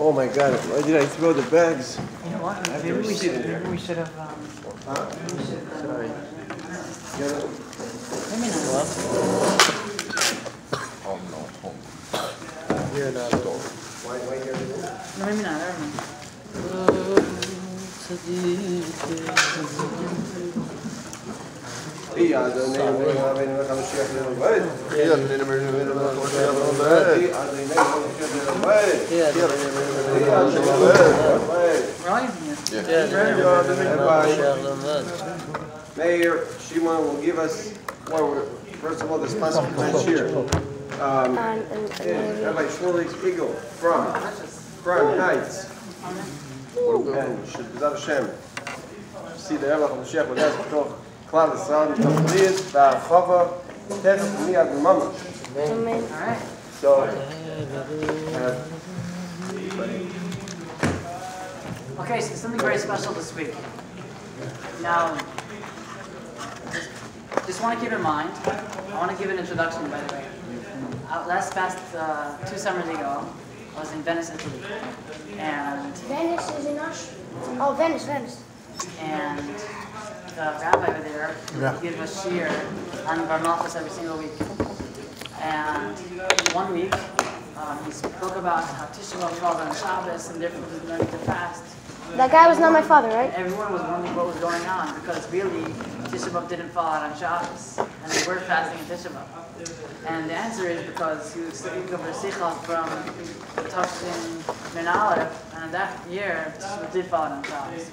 Oh my God! Why did I throw the bags? You know what? Maybe we should have. Sorry. Maybe not. Oh no. Here now. Why here? No, maybe not. I don't know. Mayor Shimon will give us, first of all, the sponsor for next year. Rabbi Shmulik Eagle from Crown Heights. And Shebizat Hashem. See the Rebbe HaMashiach with us, B'toch Klal Yisrael, B'toch Liz, B'achava, Tes Miyad Mama. Amen. All right. So, Okay, so something very special this week. Now, just want to keep in mind, I want to give an introduction, by the way. Past 2 summers ago, I was in Venice, Italy. And Venice is in us. Oh, Venice. And the rabbi over there would give us shiur on Bar Malchus every single week. And one week, he spoke about how Tisha B'Av falls on Shabbos and therefore was learning to fast. That guy was not my father, right? Everyone was wondering what was going on because really Tisha B'Av didn't fall out on Shabbos, and they were fasting in Tisha B'Av. And the answer is because he was speaking of a Sicha from Tafshin Min Aleph, and that year Tisha B'Av did fall out on Shabbos.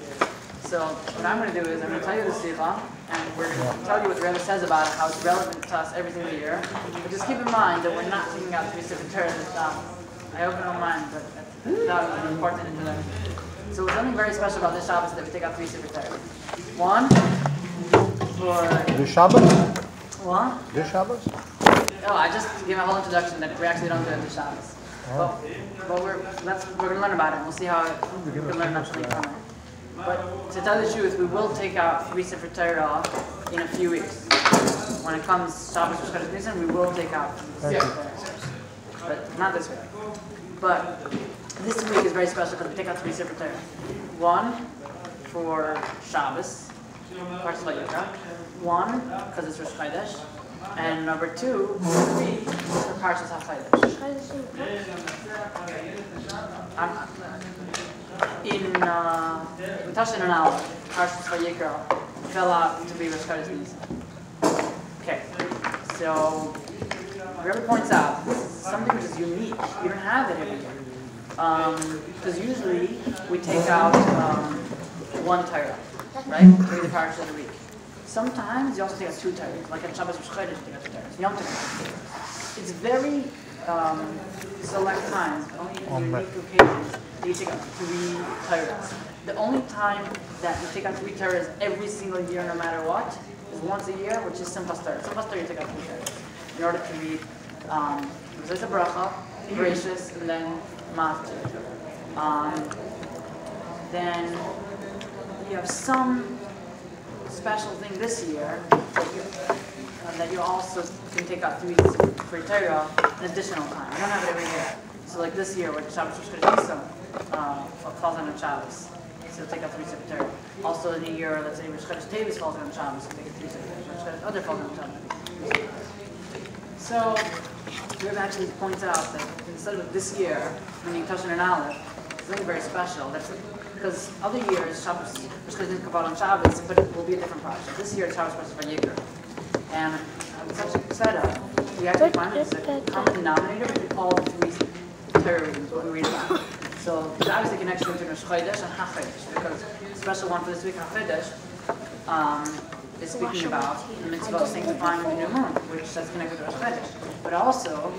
So what I'm going to do is I'm going to tell you the Sicha, and we're going to tell you what the Rebbe says about it, how it's relevant to us every single year. But just keep in mind that we're not taking out 3 separate Torahs this time. I hope you don't mind, but that was an important introduction. So something very special about this Shabbos is that we take out 3 separate Torahs. One, for... This Shabbos? What? This Shabbos? Oh, I just gave a whole introduction that we actually don't do it this Shabbos. But we're going to learn about it, and we'll see how we can learn naturally from it. But to tell the truth, we will take out 3 Sefer Torah in a few weeks. When it comes Shabbos Rosh Chodesh Nisan, we will take out 3 Sefer Torah. But not this week. But this week is very special because we take out 3 Sefer Torah. One for Shabbos, Parshas Vayikra. One because it's Rosh Chodesh, and number 2, 3 for Parshas HaChodesh. In Tafshin Min Aleph, Parshas Vayikra fell out to be Rosh Chodesh Nisan. Okay, so Rebbe points out this is something which is unique. We don't have it every year. Because usually we take out 1 Torah, right? Maybe the parsha of the week. Sometimes you also take out 2 Torahs, like on Shabbos Rosh Chodesh you take out 2 Torahs. Yom Tov. It's very select times, only in unique occasions, that you take out 3 Torahs. The only time that you take out 3 Torahs every single year, no matter what, is once a year, which is Simchas Torah. Simchas Torah you take out 3 Torahs in order to read Mezuzah Bracha, Gracious, and then Maftir. Then you have some special thing this year that you also can take out 3 for Torah an additional time. You don't have it every year. So like this year, when Shabbos Rosh Chodesh Nisan falls on Shabbos, so you'll take out 3 Sefer Torah. Also in a year, let's say Rosh Chodesh Tevis falls on Shabbos, so take out 3 Sefer Torah. Rosh Chodesh Adar falls on Shabbos. So Rebbe actually points out that instead of this year, when you touch on an Aleph, it's something very special. That's because other years, Shabbos Rosh Chodesh didn't come out on Shabbos, but it will be a different project. This year, it's Shabbos Parshas Vayikra. And with such a setup, we actually find it's a common denominator between all the 3 Torah readings, what we read about. So there's obviously a connection between Rosh Chodesh and HaChodesh, because the special one for this week, HaChodesh, is speaking about the mitzvah of sanctifying the new moon, which is connected to Rosh Chodesh. But also,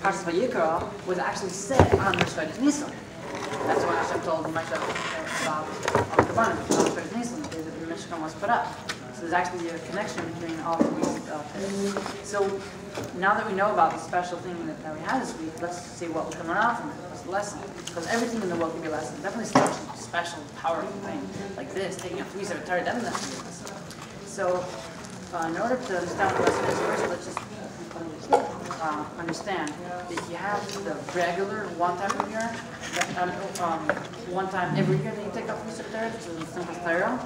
Parshas Vayikra was actually said on Rosh Chodesh Nisan. That's why Hashem told Moshe about Al-Kaban, Rosh Chodesh Nisan, the day that the Mishkan was put up. So there's actually a connection between all 3 So now that we know about the special thing that we had this week, let's see what will come out from it. What's the lesson? Because everything in the world can be a lesson. Definitely such a special, powerful thing like this, taking out 3 Sefer Torah, definitely has to be a lesson. So in order to understand what the lesson is, first let's just understand that you have the regular one time a year, one time every year that you take off your Tora, which is the simple Tora,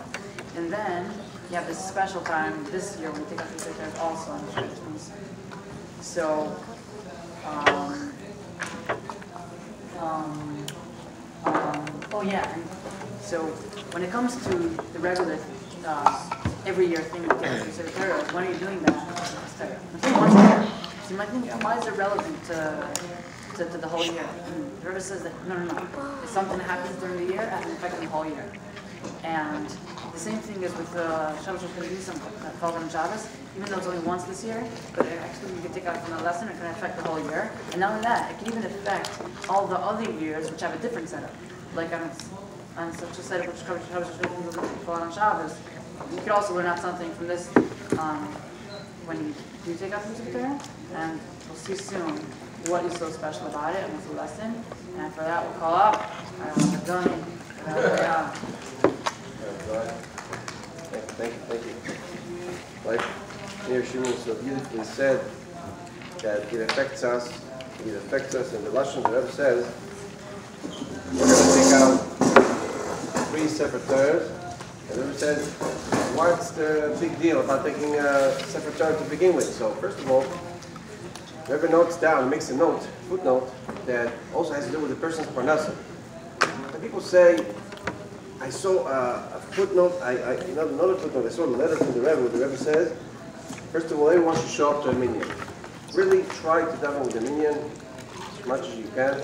and then you have this special time this year when you take off your Tora also on the Christmas. So, oh yeah, and so when it comes to the regular every year thing you take off your Tora, when are you doing that? Once a year. So you might think, why is it relevant to the whole year? And the Rebbe says that, no. If something happens during the year, it has an effect on the whole year. And the same thing is with Shabbos Shulchan that falls on Shabbos, even though it's only once this year, but actually you can take out from the lesson, it can affect the whole year. And not only that, it can even affect all the other years which have a different setup. Like on such a setup which Shabbos Shulchan fall on Shabbos, you could also learn out something from this when you do take out from Tora, and we'll see soon what is so special about it and what's the lesson. And for that, we'll call up Eyal Elkayam. Thank you. Like here Shimon so beautifully said that it affects us, and the Lashon the Rebbe says we're going to take out 3 separate Toras, and the Rebbe says, what's the big deal about taking a separate Torah to begin with? So first of all, the Rebbe notes down, makes a footnote, that also has to do with the person's parnasa. And people say, I saw a footnote, another footnote, I saw a letter from the Rebbe where the Rebbe says, first of all, everyone should show up to a minyan. Really try to daven with a minyan as much as you can.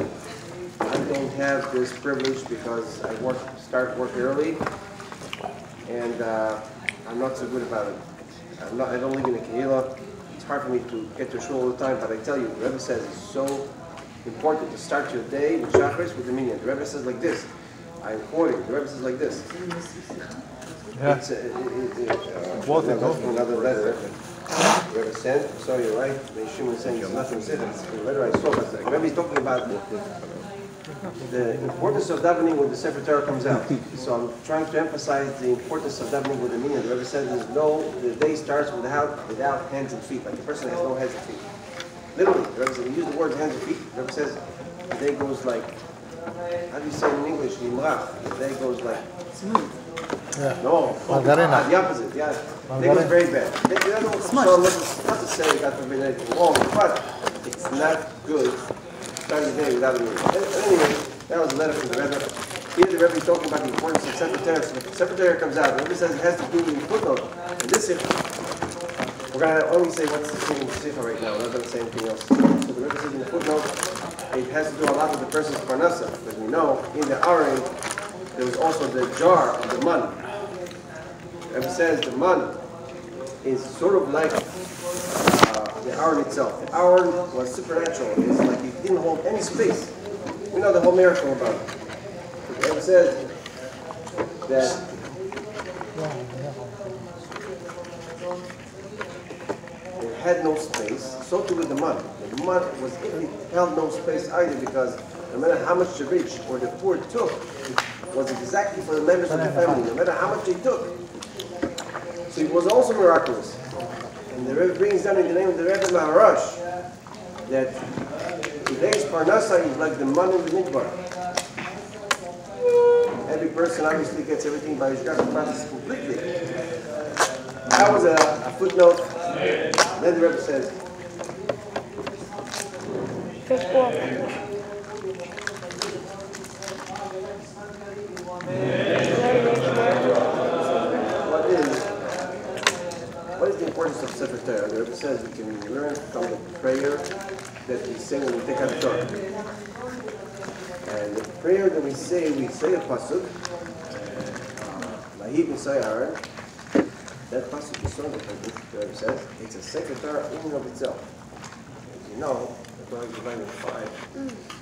I don't have this privilege because I start work early, and I'm not so good about it. I don't live in a kehillah. It's hard for me to get to shul all the time, but I tell you, the Rebbe says it's so important to start your day with Shachris with the minyan. The Rebbe says like this. I'm quoting. The Rebbe says like this. Yeah. It's another letter the Rebbe sent. I'm sorry, you're right. The Shimon is saying there's nothing said. It's the letter I saw, but the Rebbe is talking about the importance of davening when the Sefer Torah comes out. So I'm trying to emphasize the importance of davening with the minyan. The Rebbe says the day starts without hands and feet. Like the person has no hands and feet. Literally, the Rebbe says, we use the word hands and feet. The Rebbe says the day goes like, how do you say in English? The day goes like Smooth. Yeah. No, the opposite. Yeah, the day goes very bad. Not to say God forbid anything wrong, but it's not good. Starting the day without a meal. Anyway, that was a letter from the Rebbe. Here the Rebbe is talking about the importance of Sefer Torah. So the Sefer Torah comes out. The Rebbe says it has to do with the footnote. And this we're going to only say what's the thing in Sefer right now. We're not going to say anything else. So the Rebbe says in the footnote, it has to do a lot with the person's parnasa. Because we know in the Aron, there was also the jar of the man. The Rebbe says the man is sort of like the Aron itself. The Aron was supernatural. It's like it didn't hold any space. We know the whole miracle about it. The Rebbe says that it had no space. So too with the mud. The mud it held no space either, because no matter how much the rich or the poor took, it was exactly for the members of the family. No matter how much they took. So it was also miraculous. And the Rebbe brings down in the name of the Rebbe Maharash that today's Parnasa is like the man in the midbar. Every person obviously gets everything by his Gashon practice completely. That was a footnote. Then the Rebbe says, First ball. What is the importance of Sefer Torah? The Rebbe says we can learn from the prayer that we say when we take out the Torah. And the prayer that we say a pasuk, Lahib Nisay Aaron. That pasuk is so important. The Rebbe says it's a Sefer Torah in and of itself. As you know, the Torah is divided in 5.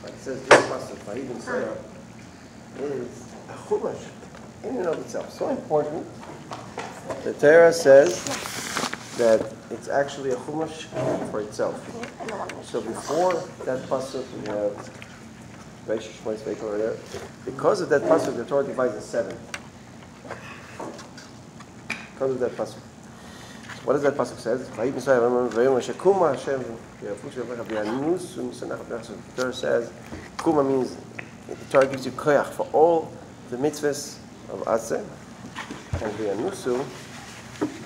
But it says this pasuk, Lahib Nisay Aaron, is a chumash in and of itself. So important. The Torah says that it's actually a chumash for itself. So before that pasuk, we have vayikra over there. Because of that pasuk, the Torah divides in 7. Because of that pasuk. What does that pasuk says? The Torah says, Kuma means, the Torah gives you koyach for all the mitzvahs of Aseh, and the Anusu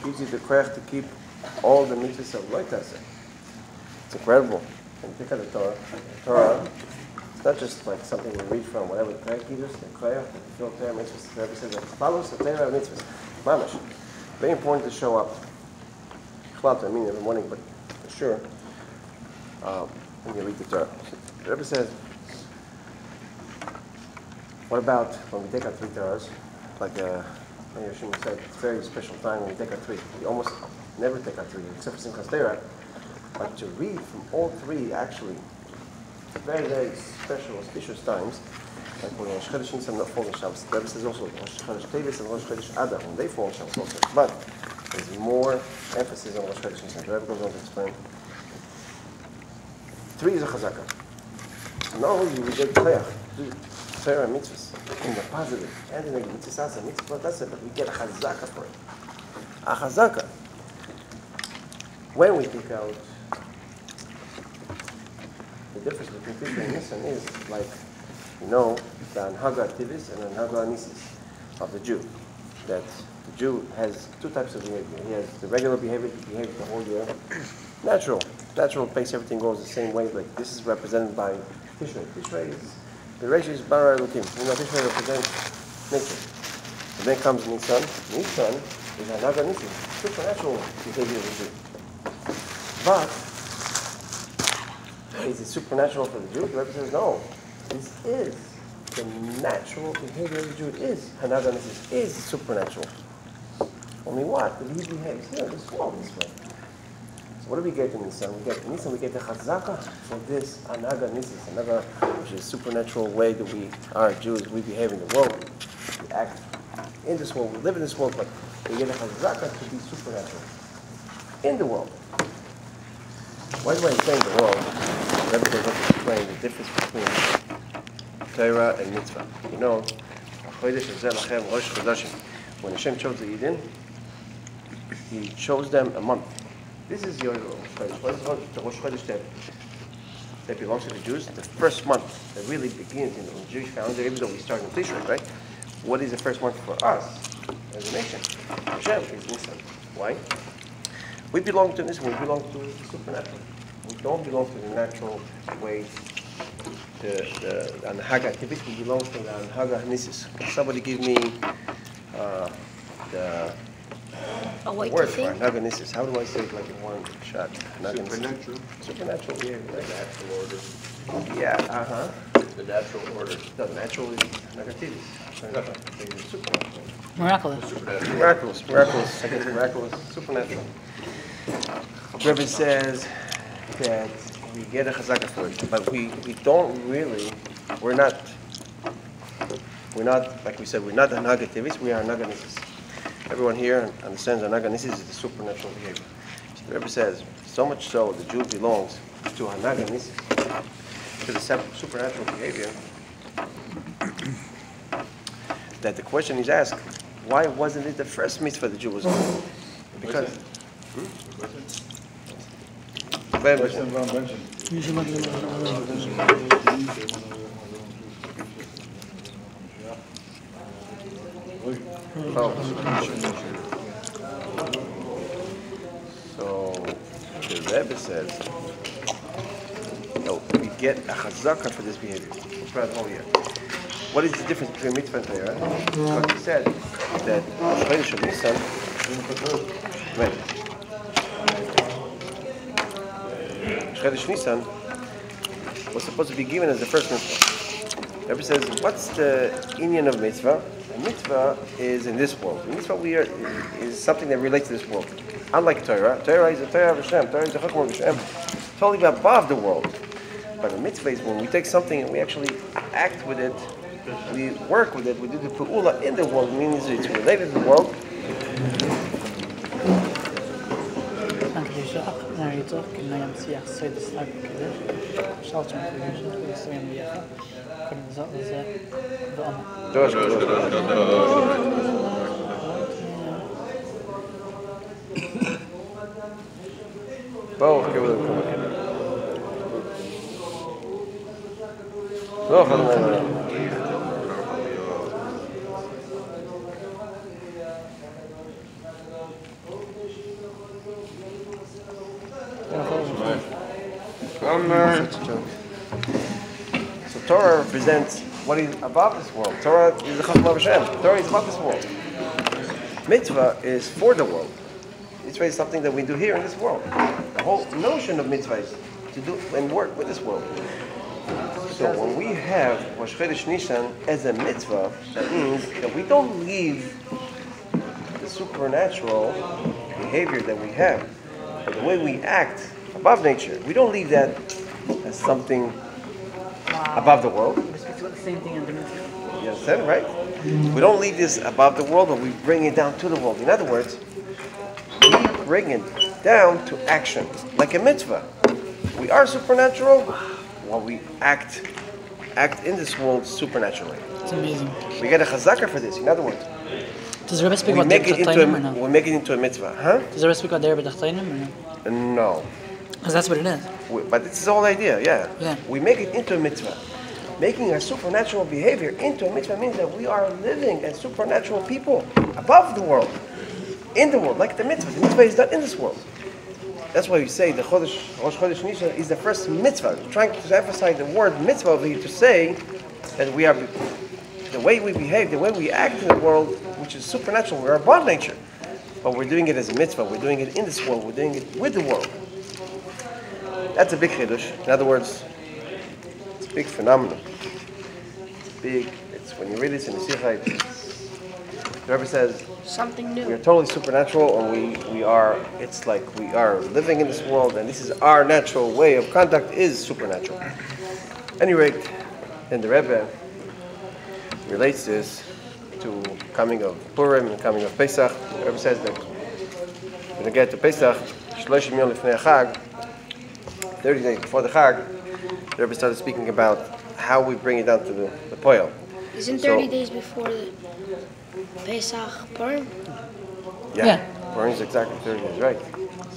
gives you the koyach to keep all the mitzvahs of Loit Aseh. It's incredible. And you think of the Torah, it's not just like something we read from, whatever the koyach gives us, the koyach, the fulfill Torah mitzvahs, the Rebbe says that follows the Torah mitzvahs. Mamash. Very important to show up. I mean every morning, but for sure, when you read the Torah. The Rebbe says, what about when we take our 3 Torahs? Like Yoshima said, it's a very special time when we take our 3. We almost never take our 3, except for Simchas Torah. But to read from all 3, actually, very, very special, auspicious times, like when Rosh Chodesh Nisan not fall in Shabbos. The Rebbe says also Rosh Chodesh Tevis and Rosh Chodesh Adar, when they fall in Shabbos also. But there's more emphasis on Rosh Chodesh Nisan. The Rebbe goes on to explain. 3 is a chazaka. Not only do we get koyach, Torah mitzvahs, in the positive and in the negative, mitzvah, that's it, but we get a chazaka for it. A chazaka. When we take out, the difference between Tishrei and Nisan is like, you know, the anhaga tivis and anhaga nisis of the Jew. That the Jew has 2 types of behavior. He has the regular behavior, he behaves the whole year. Natural pace, everything goes the same way. Like this is represented by Tishrei. Tishrei is, the Reish is Bara Elokim. You know, Tishrei represents nature. And then comes Nisan. Nisan is anhaga nisis, supernatural behavior of the Jew. But, is it supernatural for the Jew? The Rebbe says, no. This is the natural behavior of the Jew. It is Hanaga Nisis, is supernatural. Only what? That he behaves here, this world, this way. So what do we get in Nisan? We get the Chazaka for this Hanaga Nisis, Hanaga, which is a supernatural way that we are Jews, we behave in the world. We act in this world, we live in this world, but we get a Chazaka to be supernatural in the world. Why do I say in the world? The Rebbe goes on to explain the difference between Torah and mitzvah. You know, when Hashem chose the Eden, He chose them a month. This is your Rosh Chodesh that belongs to the Jews. The first month that really begins in the Jewish calendar, even though we start in Tishrei, right? What is the first month for us as a nation? Hashem is Nisan. Why? We belong to this. We belong to the supernatural. We don't belong to the natural way, the anhaga activity. We belong to the anhaga nisis. Somebody give me the word for anhaga nisis. How do I say it like in one shot? Supernatural. Supernatural, yeah. The natural order. Yeah, The natural order. The natural is negativis. Supernatural. Miraculous. Miraculous. I guess miraculous. Supernatural. Rebbe says that we get a chazaka for it, but we don't really, we're not, like we said, we're not anhaga tivis, we are anhaga nisis. Everyone here understands anhaga nisis is the supernatural behavior. So the Rebbe says, so much so, the Jew belongs to anhaga nisis, to the supernatural behavior, that the question is asked, why wasn't it the first mitzvah the Jew was doing? Because so the Rebbe says, no, we get a chazaka for this behavior throughout the whole year. What is the difference between mitzvah and Torah? Because he said that Chodesh Nisan, Chodesh Nisan was supposed to be given as the first mitzvah. The Rebbe says, what's the inyan of mitzvah? A mitzvah is in this world. A mitzvah is something that relates to this world. Unlike Torah, Torah is the Torah of Hashem. Torah is the Chacham of Hashem. Totally above the world. But a mitzvah is when we take something and we actually act with it, we work with it, we do the pu'ula in the world, means it's related to the world. בואו, חכו למקום הכי. לא, חלום. So Torah represents what is above this world. Torah is the Chachma of Hashem. Torah is above this world. Mitzvah is for the world. Mitzvah is something that we do here in this world. The whole notion of mitzvah is to do and work with this world. So when we have Rosh Chodesh Nissan as a mitzvah, that means that we don't leave the supernatural behavior that we have, or the way we act above nature. We don't leave that as something above the world. We're supposed to do the same thing in the mitzvah. You understand, right? We don't leave this above the world, but we bring it down to the world. In other words, we bring it down to action, like a mitzvah. We are supernatural while we act in this world supernaturally. It's amazing. We get a chazaka for this. In other words, Does the Rebbe speak we about make it into Tachtonim or no? we make it into a mitzvah, huh? Does the Rebbe speak about the Rebbe Tachtonim or no? No, Because that's what it is. but this is the whole idea. Yeah, Yeah. we make it into a mitzvah. Making a supernatural behavior into a mitzvah means that we are living as supernatural people above the world, in the world, like the mitzvah. The mitzvah is not in this world. That's why we say the Rosh Chodesh Nissan is the first mitzvah. We're trying to emphasize the word mitzvah over here to say that we are, the way we behave, the way we act in the world, which is supernatural, we're above nature. But we're doing it as a mitzvah. We're doing it in this world. We're doing it with the world. That's a big chiddush. In other words, it's a big phenomenon. It's big. It's when you read this in the Sikha, the Rebbe says, Something we new. are totally supernatural, and we are. It's like we are living in this world, and this is our natural way of conduct is supernatural. At any rate, then the Rebbe relates this to coming of Purim and coming of Pesach. The Rebbe says that when we get to Pesach, 30 yom lifnei Chag, 30 days before the Chag, the Rebbe started speaking about how we bring it down to the poil. Isn't So- 30 days before the Pesach Purim? Yeah, Purim is exactly 30 days, right?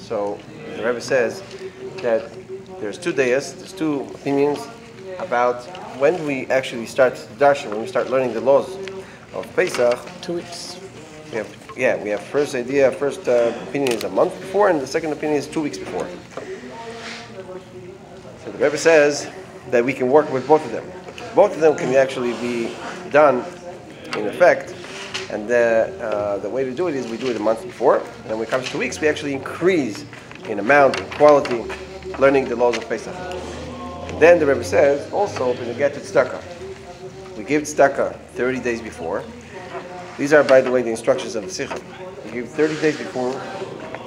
So the Rebbe says that there's two days, there's two opinions about when we actually start darshan, when we start learning the laws of Pesach. 2 weeks. We have first opinion is a month before, and the second opinion is 2 weeks before. So the Rebbe says that we can work with both of them. Both of them can actually be done in effect, and the way to do it is we do it a month before, and then when it comes to 2 weeks, we actually increase in amount, in quality, learning the laws of Pesach. And then the Rebbe says also when we get to tzedakah, we give tzedakah 30 days before. These are, by the way, the instructions of the Sikha. We give 30 days before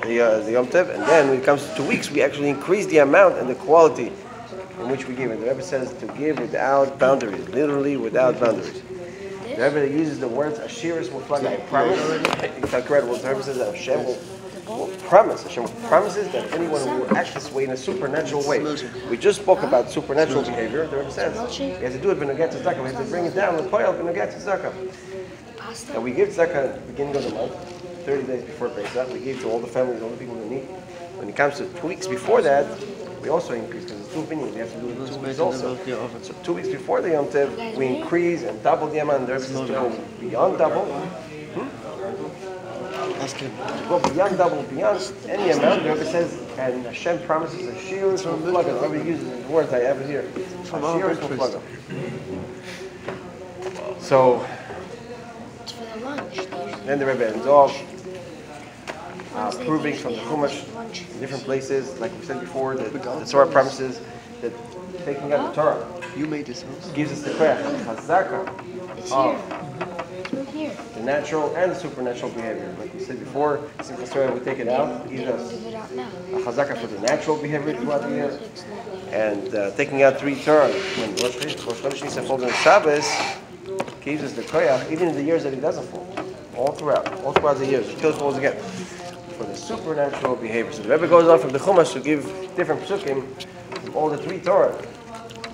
the Yom Tov, and then when it comes to 2 weeks, we actually increase the amount and the quality in which we give. And the Rebbe says to give without boundaries, literally without boundaries. The Rebbe uses the words Ashiris Muflag, I promise. If I correct what the Rebbe says, that Hashem will promise. Hashem promises that anyone who will act this way in a supernatural way. We just spoke about supernatural behavior. The Rebbe says we have to do it when we get to tzedakah. We have to bring it down with poil when we get to tzedakah. And we give tzedakah at the beginning of the month, 30 days before Pesach. We give to all the families, all the people who need. When it comes to 2 weeks before that, we also increase because it's 2 opinions. We have to do it 2 weeks also. So 2 weeks before the Yom Tov, we increase and double the amount. The Rebbe says to go beyond double. To go beyond double, beyond any amount. The Rebbe says, and Hashem promises a shir from plug. The Rebbe uses the words I have it here. A shir from plug. So It's for the lunch. then the Rebbe ends off proving from the Chumash in different places, like we said before, that the Torah promises that taking out the Torah You made this house? gives us the koyach, chazaka It's of here. It's right here. the natural and the supernatural behavior. Like we said before, Simchas Torah, we take it out, it gives us Leave it out now. a chazaka for the natural behavior throughout the year, and taking out 3 Torah when Rosh Chodesh Nissan falls on Shabbos gives us the koyach, even in the years that it doesn't fall, all throughout the years, until it falls again, for the supernatural behavior. So the Rebbe goes on from the Chumash to give different psukim from all the 3 Torah,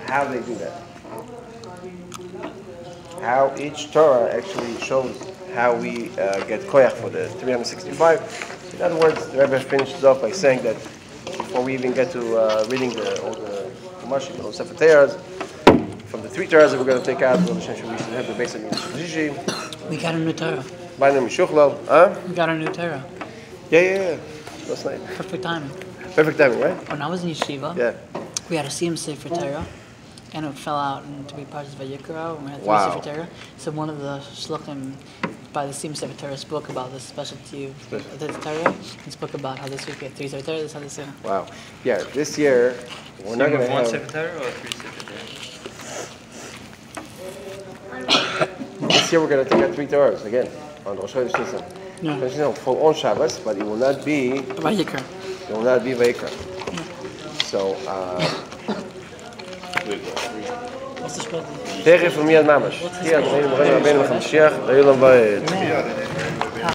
how they do that. How each Torah actually shows how we get koyach for the 365. In other words, the Rebbe finishes off by saying that before we even get to reading all the Mashim, all the Sefer Torahs. From the 3 Torahs that we're going to take out, we should have the basic Yichi. We got a new Torah. We got a new Torah. Yeah. Last night. Perfect timing. Perfect timing, right? When I was in yeshiva, we had a siyum sefer Torah, and it fell out into be parts of vayikra, and we had 3 sefer Torah. So one of the shluchim by the siyum sefer Torah spoke about the specialty of the Torah, and spoke about how this week we had 3 sefer Torah, this how this year. Wow. Yeah, this year we're not going to have 1 sefer Torah or 3 sefer Torah? This year we're going to take out 3 Torahs again on Rosh Hashanah. Yeah. Full on Shabbos, but it will not be Vayikra. It will not be vayikra. So, What's the spread? תכף ומייד ממש. תהיה, אדוני, מורנו רבנו וחמשיח, ויהי לו בית.